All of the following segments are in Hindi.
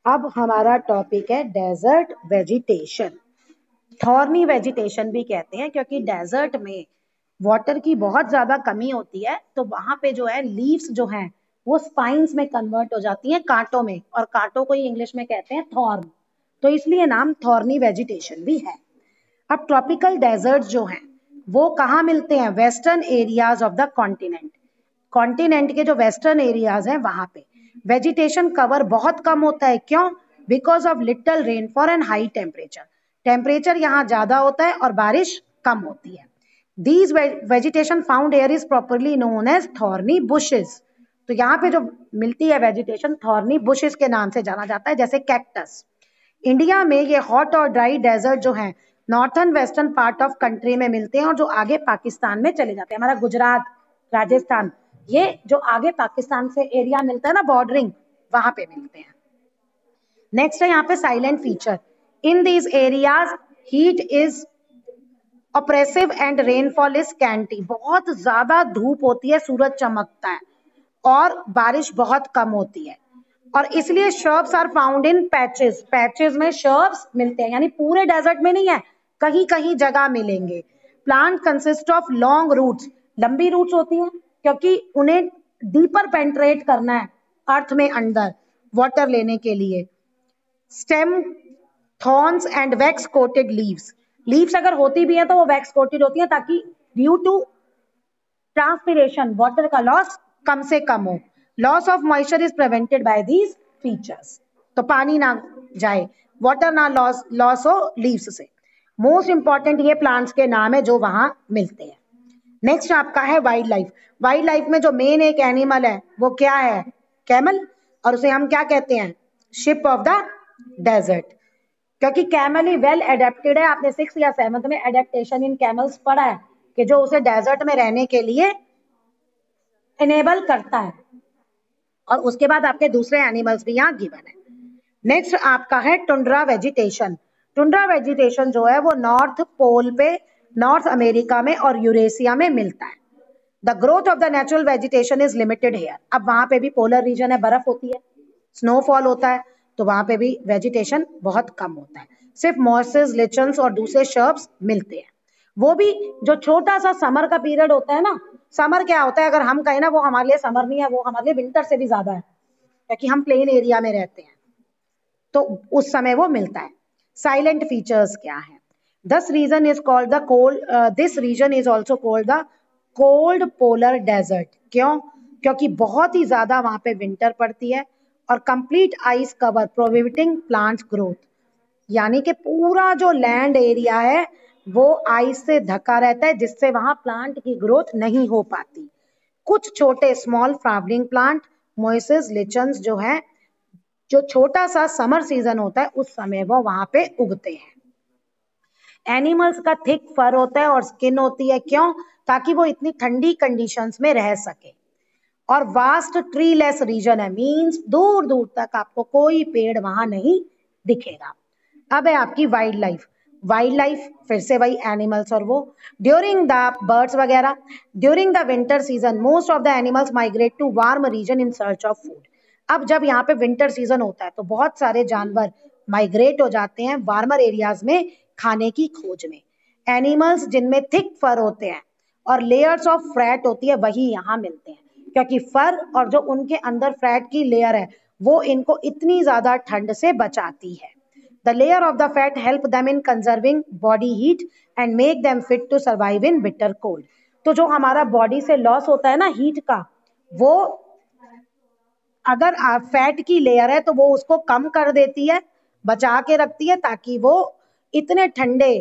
अब हमारा टॉपिक है डेजर्ट वेजिटेशन। थॉर्नी वेजिटेशन भी कहते हैं क्योंकि डेजर्ट में वाटर की बहुत ज्यादा कमी होती है, तो वहां पे जो है लीव्स जो हैं वो स्पाइन्स में कन्वर्ट हो जाती हैं, कांटों में, और कांटों को ही इंग्लिश में कहते हैं थॉर्न, तो इसलिए नाम थॉर्नी वेजिटेशन भी है। अब ट्रॉपिकल डेजर्ट जो हैं वो कहाँ मिलते हैं? Western areas of the continent. Continent के जो वेस्टर्न एरियाज हैं वहां पे वेजिटेशन कवर बहुत कम होता है। क्यों? Because of little rainfall and high temperature. Temperature यहाँ ज्यादा होता है और बारिश कम होती है। These vegetation found here is properly known as thorny bushes. तो यहाँ पे जो मिलती है वेजिटेशन थॉर्नी बुशेस के नाम से जाना जाता है, जैसे कैक्टस। इंडिया में ये हॉट और ड्राई डेजर्ट जो है northern western part of country में मिलते हैं और जो आगे पाकिस्तान में चले जाते हैं। हमारा गुजरात, राजस्थान, ये जो आगे पाकिस्तान से एरिया मिलता है ना बॉर्डरिंग, वहां पे मिलते हैं। नेक्स्ट है यहाँ पे silent feature. In these areas heat is oppressive and rainfall is scanty. बहुत ज्यादा धूप होती है, सूरज चमकता है और बारिश बहुत कम होती है, और इसलिए shrubs are found in patches. Patches में शर्ब्स मिलते हैं, यानी पूरे डेजर्ट में नहीं है, कहीं कहीं जगह मिलेंगे। Plant consist of long roots. लंबी रूट्स होती हैं क्योंकि उन्हें डीपर पेंट्रेट करना है अर्थ में अंदर वाटर लेने के लिए। Stem, thorns and wax coated leaves. Leaves अगर होती भी है तो वो वैक्स कोटेड होती है ताकि ड्यू टू ट्रांसपिरेशन वाटर का लॉस कम से कम हो। Loss of moisture is prevented by these features. तो पानी ना जाए, वाटर ना लॉस हो लीव्स से। मोस्ट इंपॉर्टेंट ये प्लांट्स के नाम है जो वहां मिलते हैं। नेक्स्ट आपका है वाइल्ड लाइफ। वाइल्ड लाइफ में जो मेन एक एनिमल है वो क्या है? कैमल। और उसे हम क्या कहते हैं? शिप ऑफ द डेजर्ट, क्योंकि कैमल ही वेल एडेप्टेड है। आपने 6th या 7th में एडेप्टेशन इन कैमल्स पढ़ा है कि जो उसे डेजर्ट में रहने के लिए इनेबल करता है। और उसके बाद आपके दूसरे एनिमल्स भी यहाँ गिवन है। नेक्स्ट आपका है टुंड्रा वेजिटेशन। टुंड्रा वेजिटेशन जो है वो नॉर्थ पोल पे, नॉर्थ अमेरिका में और यूरेशिया में मिलता है। The growth of the natural vegetation is limited here. अब वहां पे भी पोलर रीजन है, बर्फ होती है, स्नोफॉल होता है, तो वहां पे भी वेजिटेशन बहुत कम होता है। सिर्फ मॉसेस, लिचन्स और दूसरे शर्ब्स मिलते हैं। वो भी जो छोटा सा समर का पीरियड होता है ना, समर क्या होता है अगर हम कहें ना, वो हमारे लिए समर नहीं है, वो हमारे लिए विंटर से भी ज्यादा है क्योंकि हम प्लेन एरिया में रहते हैं, तो उस समय वो मिलता है। साइलेंट फीचर्स क्या है? This region is called the cold, this region is also called the cold polar desert. क्यों? क्योंकि बहुत ही ज्यादा वहां पे विंटर पड़ती है और complete ice cover prohibiting plants growth, यानी कि पूरा जो लैंड एरिया है वो आइस से ढका रहता है जिससे वहां प्लांट की ग्रोथ नहीं हो पाती। कुछ छोटे स्मॉल फ्लावरिंग प्लांट, मोइसेस, लिचन्स जो है, जो छोटा सा समर सीजन होता है उस समय वो वहां पे उगते हैं। एनिमल्स का थिक फर होता है और स्किन होती है। क्यों? ताकि वो इतनी ठंडी कंडीशंस में रह सके। और वास्ट ट्री लेस रीजन है, मीन्स दूर दूर तक आपको कोई पेड़ वहां नहीं दिखेगा। अब है आपकी वाइल्ड लाइफ। वाइल्ड लाइफ फिर से वही एनिमल्स और वो ड्यूरिंग द बर्ड्स वगैरह। During the winter season most of the animals migrate to warm region in search of food. अब जब यहाँ पे विंटर सीजन होता है तो बहुत सारे जानवर माइग्रेट हो जाते हैं वार्मर एरियाज में खाने की खोज में। एनिमल्स जिनमें थिक फर होते हैं और लेयर्स ऑफ फैट होती है वही यहाँ मिलते हैं, क्योंकि फर और जो उनके अंदर फैट की लेयर है वो इनको इतनी ज्यादा ठंड से बचाती है। The layer of the fat help them in conserving body heat and make them fit to survive in bitter cold. तो जो हमारा बॉडी से लॉस होता है ना हीट का, वो अगर फैट की लेयर है तो वो उसको कम कर देती है, बचा के रखती है ताकि वो इतने ठंडे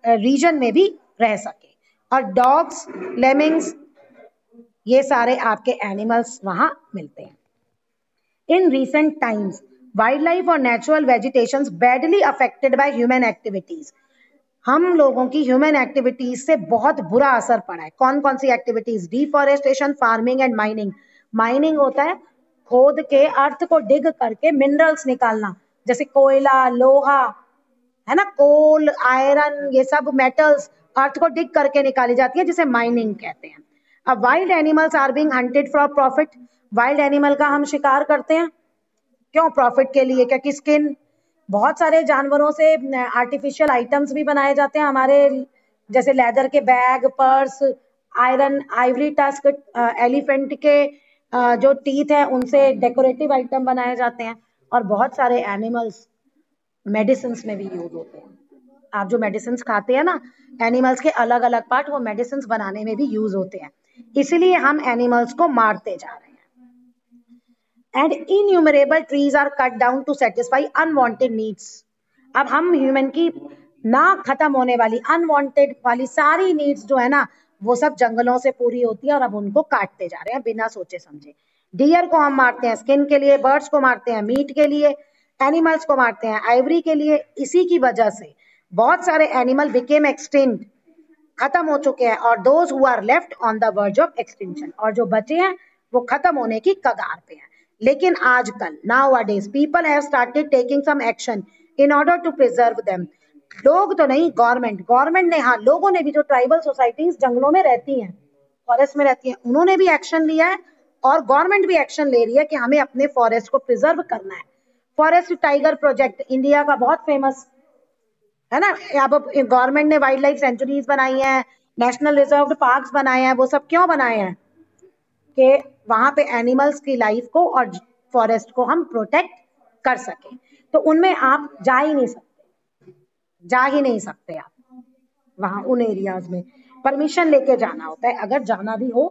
रीजन में भी रह सके। और डॉग्स, लेमिंग्स, ये सारे आपके एनिमल्स वहां मिलते हैं। इन रिसेंट टाइम्स वाइल्डलाइफ और natural vegetations badly affected by human activities. हम लोगों की ह्यूमन एक्टिविटीज से बहुत बुरा असर पड़ा है। कौन कौन सी activities? Deforestation, farming and mining. Mining होता है खोद के अर्थ को डिग करके मिनरल्स निकालना, जैसे कोयला, लोहा, है ना, कोल, आयरन, ये सब मेटल्स अर्थ को डिग करके निकाली जाती है जिसे माइनिंग कहते हैं। अब wild animals are being hunted for profit. Wild animal का हम शिकार करते हैं क्यों? प्रॉफिट के लिए, क्योंकि स्किन, बहुत सारे जानवरों से आर्टिफिशियल आइटम्स भी बनाए जाते हैं हमारे, जैसे लेदर के bag, purse, iron, Ivory tusk, elephant के जो टीथ है उनसे डेकोरेटिव आइटम बनाए जाते हैं। और बहुत सारे एनिमल्स मेडिसिन में भी यूज होते हैं। आप जो मेडिसिन खाते हैं ना, एनिमल्स के अलग अलग पार्ट वो मेडिसिन बनाने में भी यूज होते हैं, इसीलिए हम एनिमल्स को मारते जा रहे हैं। And innumerable trees are cut down to satisfy unwanted needs. अब हम ह्यूमन की ना खत्म होने वाली अनवांटेड वाली सारी नीड्स जो है ना, वो सब जंगलों से पूरी होती है, और अब उनको काटते जा रहे हैं बिना सोचे समझे। डियर को हम मारते हैं स्किन के लिए, बर्ड्स को मारते हैं मीट के लिए, एनिमल्स को मारते हैं आइवरी के लिए। इसी की वजह से बहुत सारे एनिमल बिकेम एक्सटिंक्ट, खत्म हो चुके हैं, और those who are left on the verge of extinction, और जो बचे हैं वो खत्म होने की कगार पे हैं। लेकिन आजकल nowadays people have started taking some action in order to preserve them। लोग तो नहीं, गवर्नमेंट ने, हाँ लोगों ने भी, जो ट्राइबल सोसाइटीज जंगलों में रहती हैं, फॉरेस्ट में रहती हैं, उन्होंने भी एक्शन लिया है, और गवर्नमेंट भी एक्शन ले रही है कि हमें अपने फॉरेस्ट को प्रिजर्व करना है। फॉरेस्ट टाइगर प्रोजेक्ट इंडिया का बहुत फेमस है ना। अब गवर्नमेंट ने वाइल्ड लाइफ सेंचुरीज बनाई हैं, नेशनल रिजर्व पार्क्स बनाए हैं। वो सब क्यों बनाए हैं? कि वहां पे एनिमल्स की लाइफ को और फॉरेस्ट को हम प्रोटेक्ट कर सके। तो उनमें आप जा ही नहीं सकते, जा ही नहीं सकते आप वहां, उन एरियाज में परमिशन लेके जाना होता है। अगर जाना भी हो